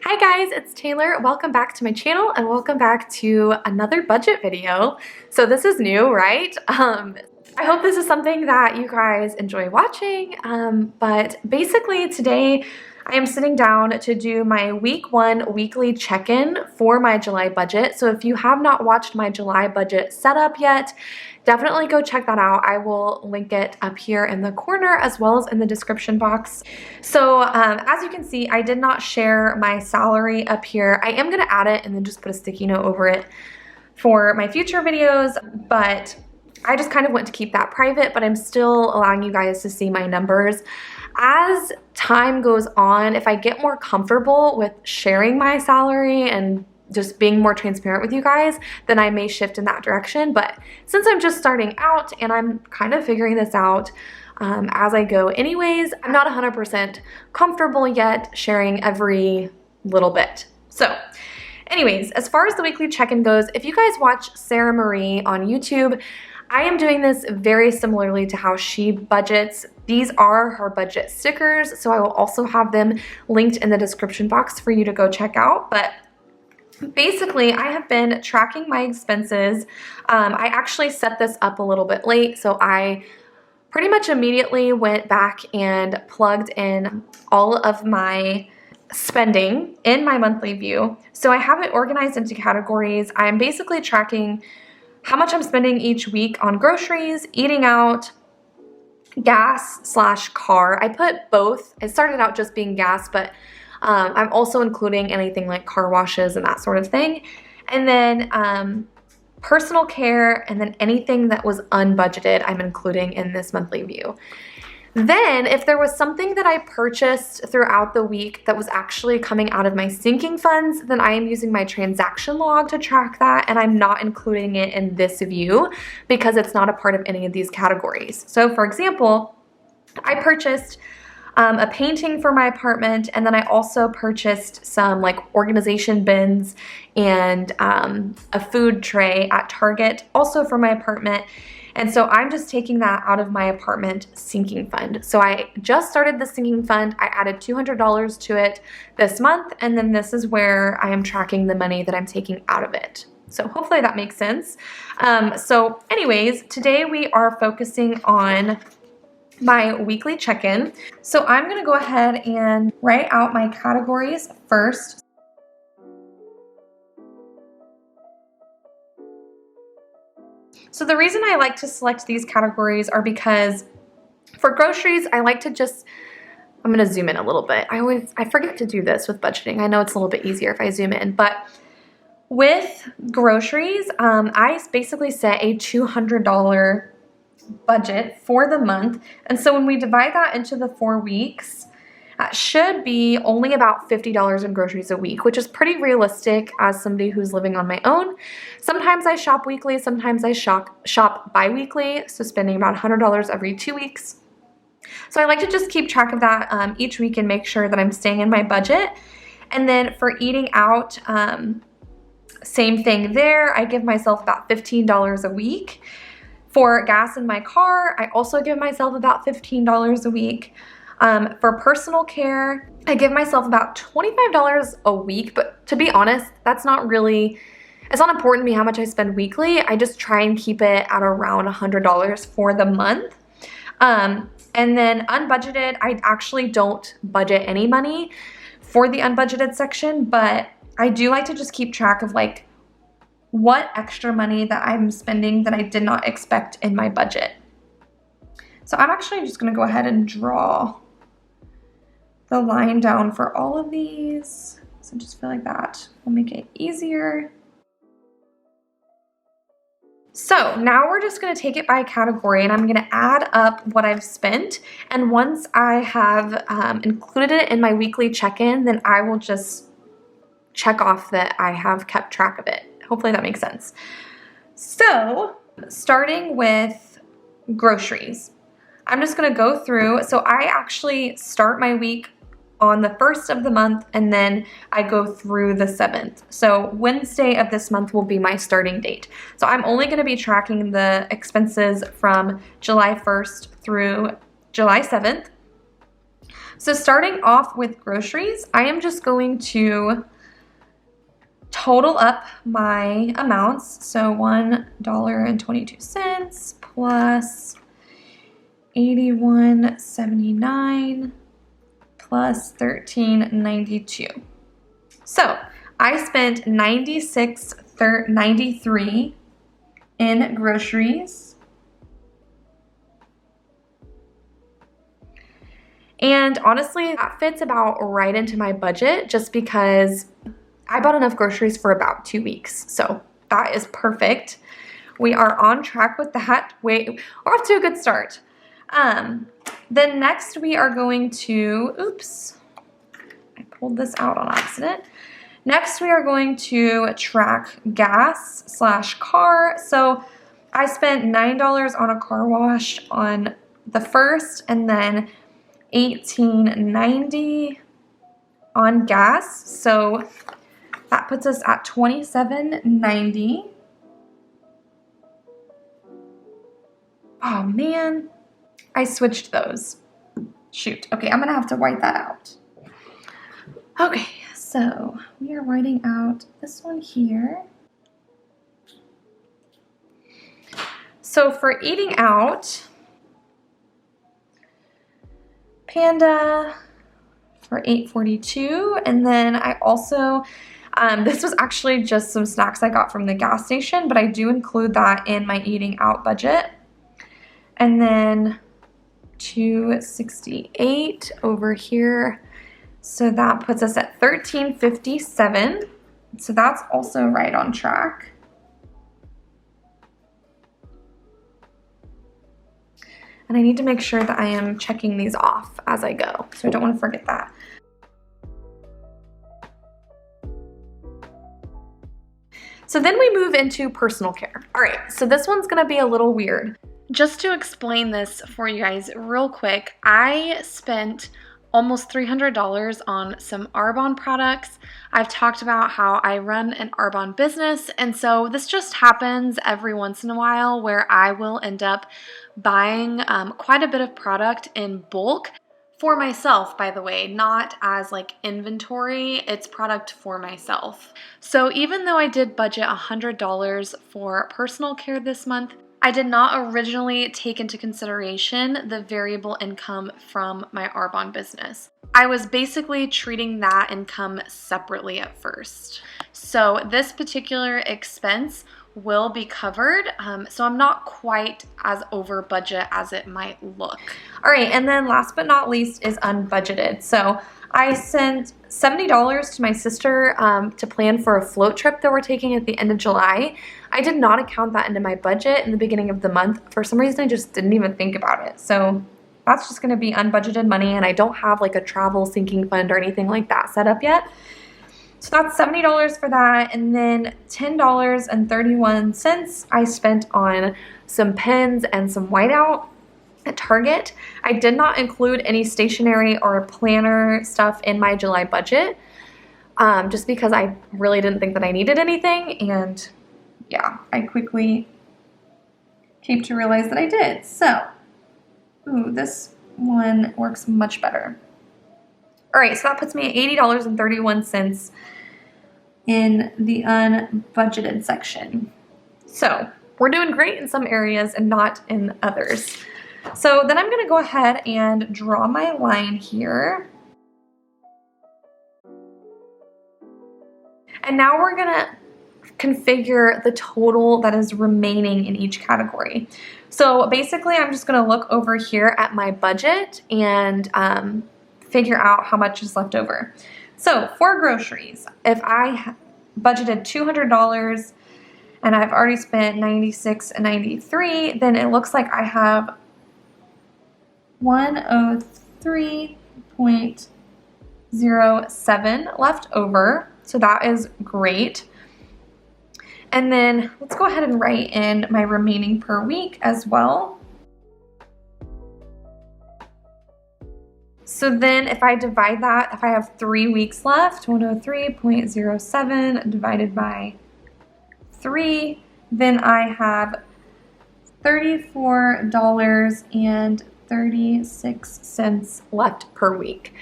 Hi guys, it's Taylor. Welcome back to my channel and welcome back to another budget video. So this is new, right? I hope this is something that you guys enjoy watching, but basically today I am sitting down to do my week 1 weekly check-in for my July budget. So if you have not watched my July budget setup yet, definitely go check that out. I will link it up here in the corner as well as in the description box. So as you can see, I did not share my salary up here. I am going to add it and then just put a sticky note over it for my future videos, but I just kind of want to keep that private, but I'm still allowing you guys to see my numbers. As time goes on, if I get more comfortable with sharing my salary and just being more transparent with you guys, then I may shift in that direction. But since I'm just starting out and I'm kind of figuring this out as I go anyways, I'm not 100% comfortable yet sharing every little bit. So anyways, as far as the weekly check-in goes, if you guys watch Sarah Marie on YouTube, I am doing this very similarly to how she budgets. These are her budget stickers, so I will also have them linked in the description box for you to go check out. But basically, I have been tracking my expenses. I actually set this up a little bit late, so I pretty much immediately went back and plugged in all of my spending in my monthly view. So I have it organized into categories. I'm basically tracking how much I'm spending each week on groceries, eating out, gas/car. I put both. It started out just being gas, but I'm also including anything like car washes and that sort of thing. And then personal care, and then anything that was unbudgeted I'm including in this monthly view. Then if there was something that I purchased throughout the week that was actually coming out of my sinking funds, then I am using my transaction log to track that, and I'm not including it in this view because it's not a part of any of these categories. So for example, I purchased a painting for my apartment, and then I also purchased some like organization bins and a food tray at Target, also for my apartment. And so I'm just taking that out of my apartment sinking fund. So I just started the sinking fund. I added $200 to it this month, and then this is where I am tracking the money that I'm taking out of it. So hopefully that makes sense. So anyways, today we are focusing on my weekly check-in. So I'm gonna go ahead and write out my categories first. So the reason I like to select these categories are because for groceries, I like to just, I'm gonna zoom in a little bit. I forget to do this with budgeting. I know it's a little bit easier if I zoom in, but with groceries, I basically set a $200 budget for the month. And so when we divide that into the 4 weeks, that should be only about $50 in groceries a week, which is pretty realistic as somebody who's living on my own. Sometimes I shop weekly, sometimes I shop bi-weekly, so spending about $100 every 2 weeks. So I like to just keep track of that each week and make sure that I'm staying in my budget. And then for eating out, same thing there. I give myself about $15 a week. For gas in my car, I also give myself about $15 a week. For personal care, I give myself about $25 a week, but to be honest, that's not really, it's not important to me how much I spend weekly. I just try and keep it at around $100 for the month. And then unbudgeted, I actually don't budget any money for the unbudgeted section, but I do like to just keep track of like what extra money that I'm spending that I did not expect in my budget. So I'm actually just gonna go ahead and draw the line down for all of these. So just feel like that will make it easier. So now we're just gonna take it by category, and I'm gonna add up what I've spent. And once I have included it in my weekly check-in, then I will just check off that I have kept track of it. Hopefully that makes sense. So starting with groceries, I'm just gonna go through. So I actually start my week on the 1st of the month, and then I go through the 7th. So Wednesday of this month will be my starting date. So I'm only gonna be tracking the expenses from July 1st through July 7th. So starting off with groceries, I am just going to total up my amounts. So $1.22 plus $81.79 plus $13.92. So I spent $96.93 in groceries. And honestly, that fits about right into my budget just because I bought enough groceries for about 2 weeks. So that is perfect. We are on track with that. We're off to a good start. Then next we are going to, oops, I pulled this out on accident. Next we are going to track gas/car. So I spent $9 on a car wash on the 1st, and then $18.90 on gas. So that puts us at $27.90. Oh man, I switched those. Shoot. Okay, I'm gonna have to white that out. Okay, so we are writing out this one here. So for eating out, Panda for $8.42, and then I also, this was actually just some snacks I got from the gas station, but I do include that in my eating out budget. And then $2.68 over here. So that puts us at $13.57. So that's also right on track. And I need to make sure that I am checking these off as I go, so I don't want to forget that. So then we move into personal care. All right, so this one's gonna be a little weird. Just to explain this for you guys real quick, I spent almost $300 on some Arbonne products. I've talked about how I run an Arbonne business, and so this just happens every once in a while where I will end up buying quite a bit of product in bulk for myself, by the way, not as like inventory, it's product for myself. So even though I did budget $100 for personal care this month, I did not originally take into consideration the variable income from my Arbonne business. I was basically treating that income separately at first. So this particular expense will be covered, so I'm not quite as over budget as it might look. All right, and then last but not least is unbudgeted. So I sent $70 to my sister to plan for a float trip that we're taking at the end of July. I did not account that into my budget in the beginning of the month. For some reason, I just didn't even think about it. So that's just gonna be unbudgeted money, and I don't have like a travel sinking fund or anything like that set up yet. So that's $70 for that, and then $10.31 I spent on some pens and some whiteout at Target. I did not include any stationery or planner stuff in my July budget, just because I really didn't think that I needed anything, and yeah, I quickly came to realize that I did. So, ooh, this one works much better. All right, so that puts me at $80.31 in the unbudgeted section. So we're doing great in some areas and not in others. So then I'm gonna go ahead and draw my line here. And now we're gonna configure the total that is remaining in each category. So basically I'm just gonna look over here at my budget and figure out how much is left over. So for groceries, if I budgeted $200 and I've already spent $96.93, then it looks like I have $103.07 left over. So that is great. And then let's go ahead and write in my remaining per week as well. So then if I divide that, if I have 3 weeks left, 103.07 divided by 3, then I have $34.36 36 cents left per week.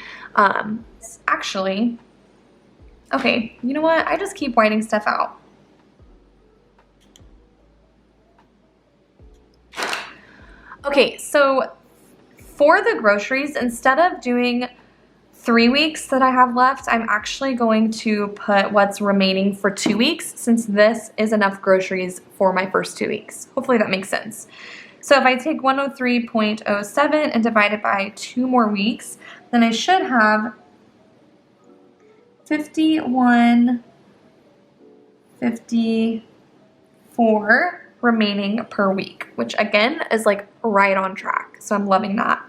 Actually, okay, you know what? I just keep whiting stuff out. Okay, so for the groceries, instead of doing 3 weeks that I have left, I'm actually going to put what's remaining for 2 weeks, since this is enough groceries for my first 2 weeks. Hopefully that makes sense. So if I take 103.07 and divide it by 2 more weeks, then I should have 51.54 remaining per week, which again is like right on track. So I'm loving that.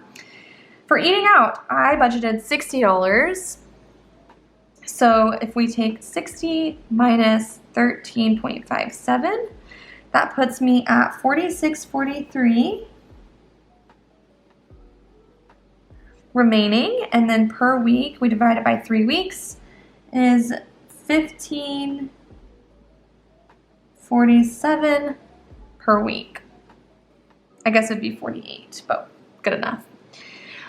For eating out, I budgeted $60. So if we take 60 minus 13.57, that puts me at $46.43 remaining. And then per week, we divide it by 3 weeks, is $15.47 per week. I guess it'd be 48, but good enough.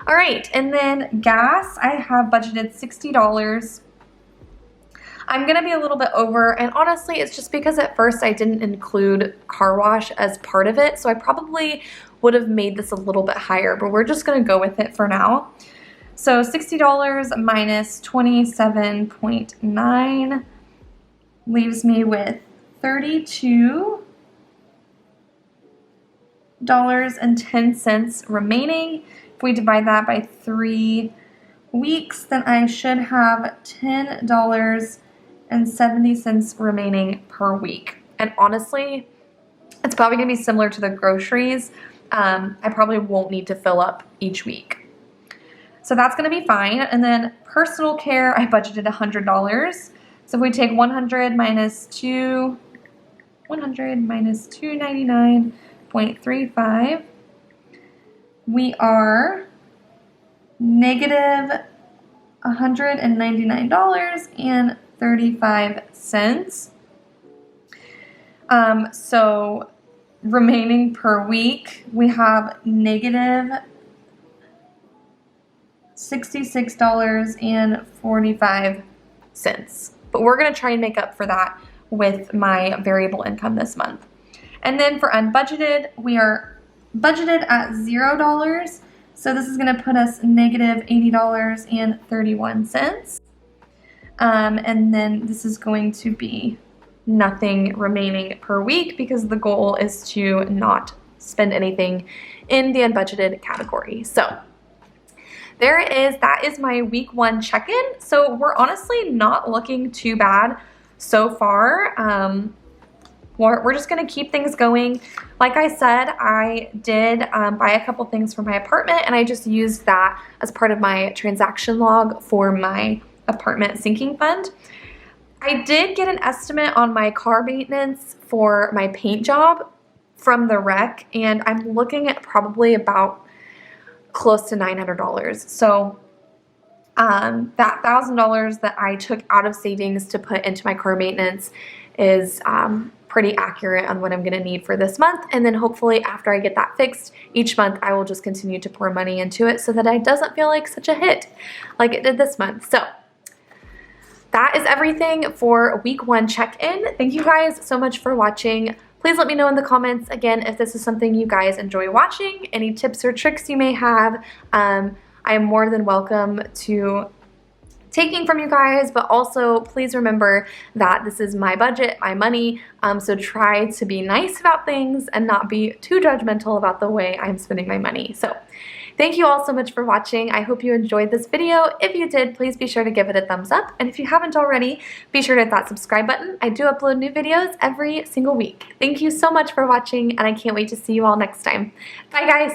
All right, and then gas, I have budgeted $60. I'm gonna be a little bit over, and honestly, it's just because at first I didn't include car wash as part of it, so I probably would have made this a little bit higher, but we're just gonna go with it for now. So $60 minus 27.9 leaves me with $32.10 remaining. If we divide that by 3 weeks, then I should have $10.70 remaining per week. And honestly, it's probably gonna be similar to the groceries. I probably won't need to fill up each week. So that's gonna be fine. And then personal care, I budgeted $100. So if we take 100 minus 299.35, we are negative $199.35. So remaining per week, we have negative $66.45. But we're gonna try and make up for that with my variable income this month. And then for unbudgeted, we are budgeted at $0. So this is gonna put us negative $80.31. And then this is going to be nothing remaining per week because the goal is to not spend anything in the unbudgeted category. So that is my week 1 check-in. So we're honestly not looking too bad so far. We're just gonna keep things going. Like I said, I did buy a couple things for my apartment, and I just used that as part of my transaction log for my apartment sinking fund. I did get an estimate on my car maintenance for my paint job from the rec, and I'm looking at probably about close to $900. So that $1,000 that I took out of savings to put into my car maintenance is pretty accurate on what I'm gonna need for this month. And then hopefully after I get that fixed, each month I will just continue to pour money into it so that it doesn't feel like such a hit like it did this month. So that is everything for week 1 check-in. Thank you guys so much for watching. Please let me know in the comments, again, if this is something you guys enjoy watching, any tips or tricks you may have. I am more than welcome to taking from you guys, but also please remember that this is my budget, my money, so try to be nice about things and not be too judgmental about the way I'm spending my money. So thank you all so much for watching. I hope you enjoyed this video. If you did, please be sure to give it a thumbs up. And if you haven't already, be sure to hit that subscribe button. I do upload new videos every single week. Thank you so much for watching, and I can't wait to see you all next time. Bye, guys.